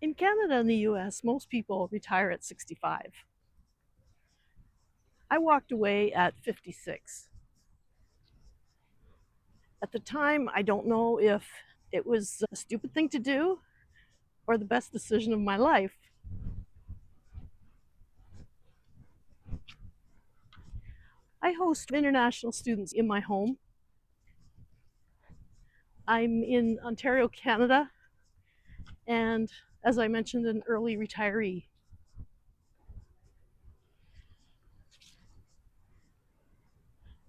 In Canada and the US, most people retire at 65. I walked away at 56. At the time, I don't know if it was a stupid thing to do or the best decision of my life. I host international students in my home. I'm in Ontario, Canada, and as I mentioned, an early retiree.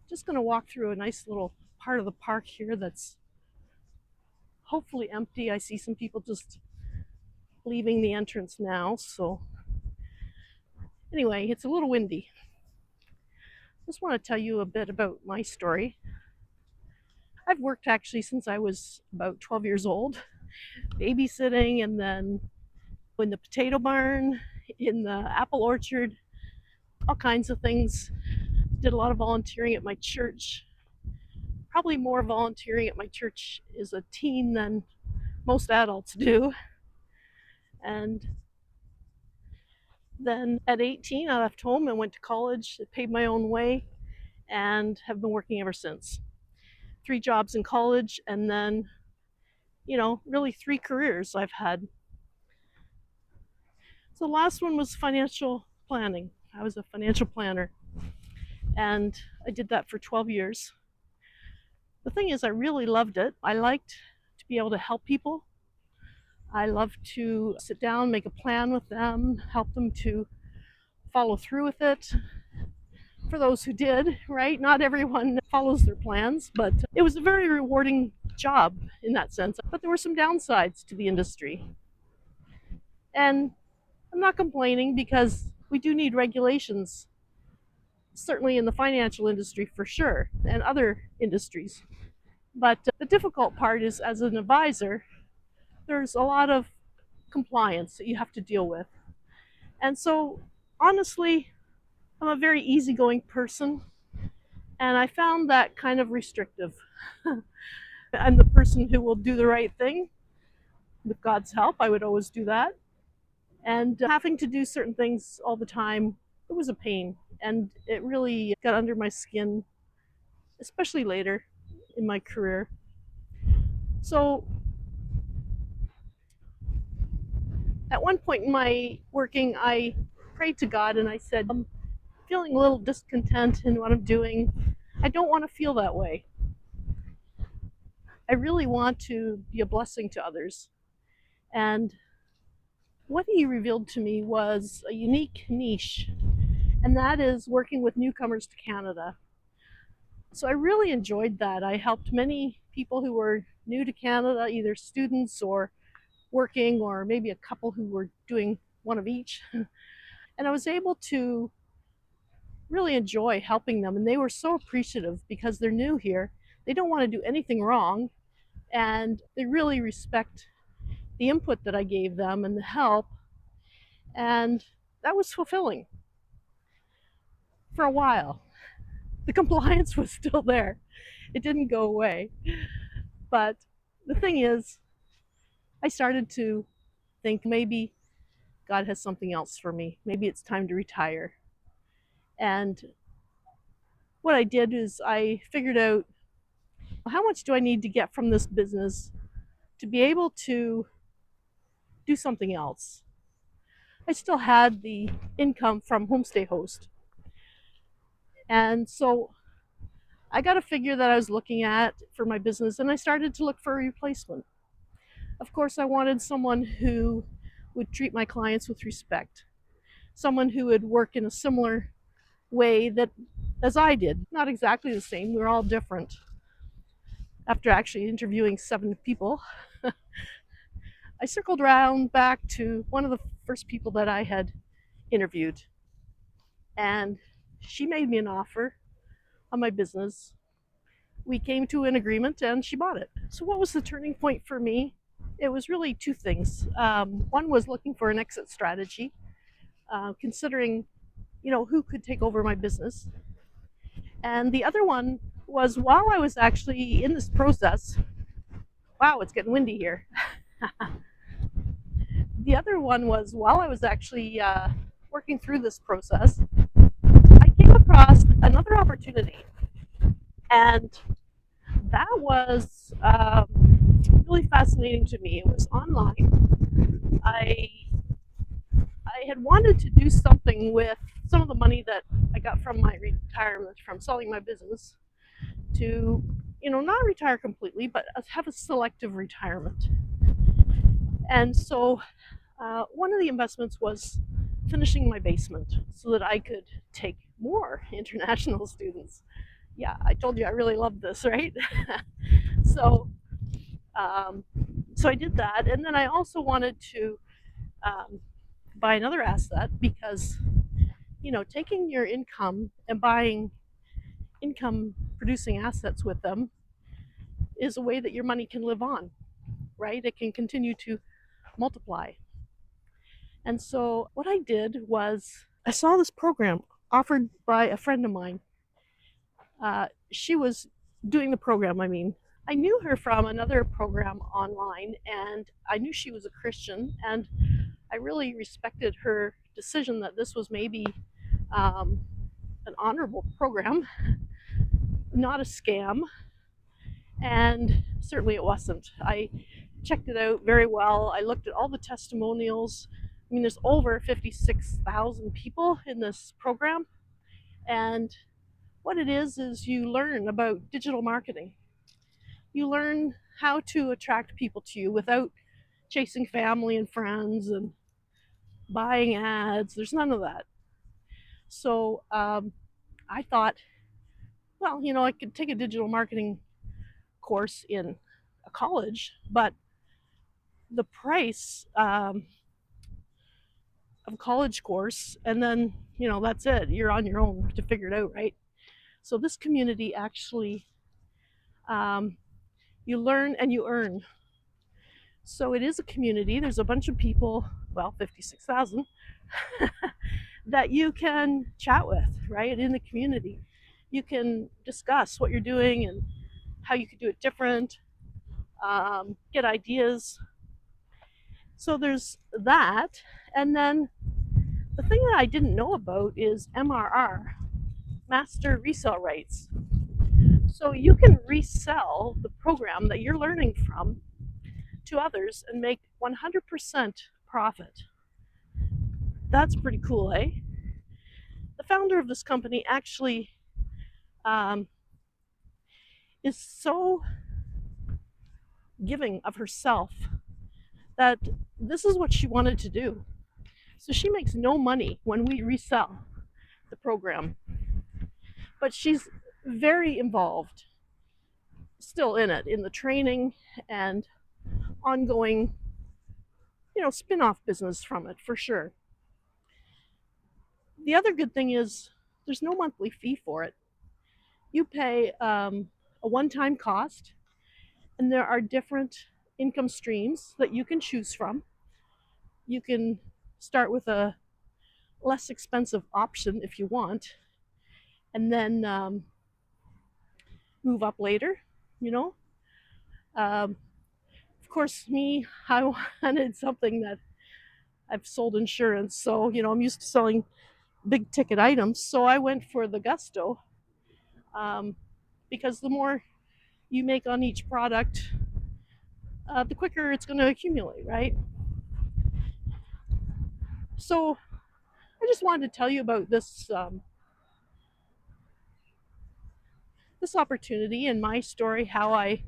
Just going to walk through a nice little part of the park here that's hopefully empty. I see some people just leaving the entrance now, so anyway, it's a little windy. Just want to tell you a bit about my story. I've worked actually since I was about 12 years old, babysitting, and then in the potato barn, in the apple orchard, all kinds of things. Did a lot of volunteering at my church. Probably more volunteering at my church as a teen than most adults do. And then at 18, I left home and went to college, paid my own way, and have been working ever since. 3 jobs in college, and then, really 3 careers I've had. So the last one was financial planning. I was a financial planner, and I did that for 12 years. The thing is, I really loved it. I liked to be able to help people. I love to sit down, make a plan with them, help them to follow through with it. For those who did, right? Not everyone follows their plans, but it was a very rewarding job in that sense. But there were some downsides to the industry. And I'm not complaining because we do need regulations, certainly in the financial industry for sure, and other industries. But the difficult part is, as an advisor, there's a lot of compliance that you have to deal with. And so, honestly, I'm a very easygoing person, and I found that kind of restrictive. I'm the person who will do the right thing. With God's help, I would always do that. And having to do certain things all the time, it was a pain. And it really got under my skin, especially later in my career. So at one point in my working, I prayed to God and I said, I'm feeling a little discontent in what I'm doing. I don't want to feel that way. I really want to be a blessing to others. And what he revealed to me was a unique niche, and that is working with newcomers to Canada. So I really enjoyed that. I helped many people who were new to Canada, either students or working, or maybe a couple who were doing one of each. And I was able to really enjoy helping them. And they were so appreciative because they're new here. They don't want to do anything wrong. And they really respect the input that I gave them and the help. And that was fulfilling for a while. The compliance was still there, it didn't go away. But the thing is, I started to think maybe God has something else for me. Maybe it's time to retire. And what I did is I figured out, how much do I need to get from this business to be able to do something else? I still had the income from Homestay Host. And so I got a figure that I was looking at for my business, and I started to look for a replacement. Of course, I wanted someone who would treat my clients with respect, someone who would work in a similar way that as I did. Not exactly the same, we're all different. After actually interviewing 7 people, I circled around back to one of the first people that I had interviewed, and she made me an offer on my business. We came to an agreement and she bought it. So, what was the turning point for me? It was really 2 things. One was looking for an exit strategy, considering, who could take over my business. And the other one was, while I was actually in this process, wow, it's getting windy here. the other one was while I was actually working through this process, I came across another opportunity, and that was really fascinating to me. It was online. I had wanted to do something with some of the money that I got from my retirement from selling my business to, not retire completely, but have a selective retirement. And so one of the investments was finishing my basement so that I could take more international students. Yeah, I told you I really love this, right? so, um, so I did that, and then I also wanted to um, buy another asset because taking your income and buying income producing assets with them is a way that your money can live on, right? It can continue to multiply. And so what I did was I saw this program offered by a friend of mine. She was doing the program, I mean. I knew her from another program online, and I knew she was a Christian, and I really respected her decision that this was maybe um, an honorable program, not a scam, and certainly it wasn't. I checked it out very well. I looked at all the testimonials. I mean, there's over 56,000 people in this program, and what it is you learn about digital marketing. You learn how to attract people to you without chasing family and friends and buying ads. There's none of that. So I thought, well, I could take a digital marketing course in a college, but the price of a college course, and then, that's it. You're on your own to figure it out, right? So this community actually, um, you learn and you earn. So it is a community. There's a bunch of people, well, 56,000, that you can chat with, right, in the community. You can discuss what you're doing and how you could do it different, get ideas. So there's that. And then the thing that I didn't know about is MRR, master resale rights. So you can resell the program that you're learning from to others and make 100% profit. That's pretty cool, eh? The founder of this company actually um, is so giving of herself that this is what she wanted to do. So she makes no money when we resell the program, but she's very involved still in it, in the training and ongoing, spin-off business from it for sure. The other good thing is there's no monthly fee for it. You pay a one-time cost, and there are different income streams that you can choose from. You can start with a less expensive option if you want, and then move up later. You know, of course, me, I wanted something that I've sold insurance, so I'm used to selling big ticket items. So I went for the gusto, um, because the more you make on each product, the quicker it's going to accumulate, right? So I just wanted to tell you about this opportunity and my story, how I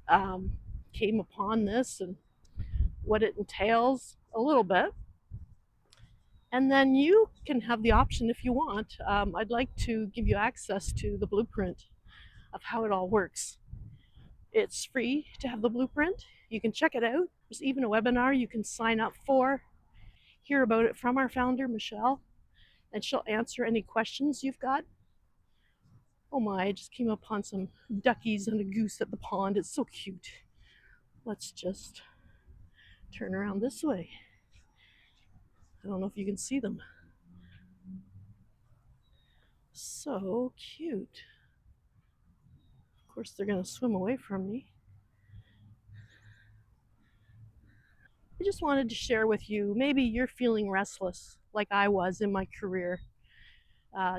um, came upon this and what it entails a little bit. And then you can have the option if you want. I'd like to give you access to the blueprint of how it all works. It's free to have the blueprint. You can check it out. There's even a webinar you can sign up for, hear about it from our founder, Michelle, and she'll answer any questions you've got. Oh my, I just came upon some duckies and a goose at the pond. It's so cute. Let's just turn around this way. I don't know if you can see them. So cute. Of course, they're going to swim away from me. I just wanted to share with you, maybe you're feeling restless like I was in my career.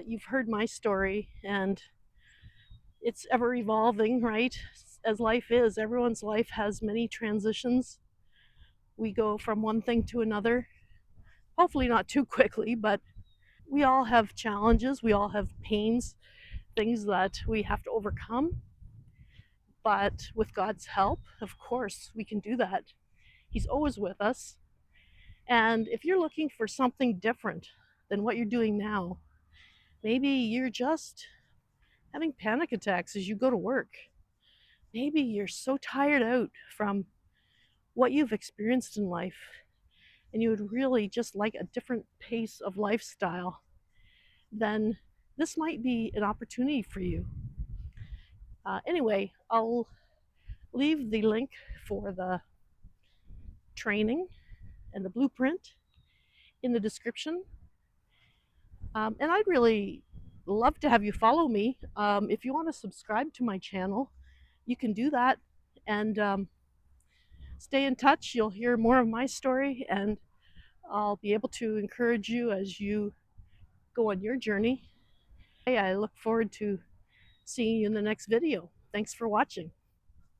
You've heard my story, and it's ever evolving, right? As life is, everyone's life has many transitions. We go from one thing to another, hopefully not too quickly, but we all have challenges, we all have pains, things that we have to overcome. But with God's help, of course, we can do that. He's always with us. And if you're looking for something different than what you're doing now, maybe you're just having panic attacks as you go to work. Maybe you're so tired out from what you've experienced in life and you would really just like a different pace of lifestyle, then this might be an opportunity for you. Anyway, I'll leave the link for the training and the blueprint in the description. And I'd really love to have you follow me. If you want to subscribe to my channel, you can do that and stay in touch. You'll hear more of my story, and I'll be able to encourage you as you go on your journey. I look forward to seeing you in the next video. Thanks for watching.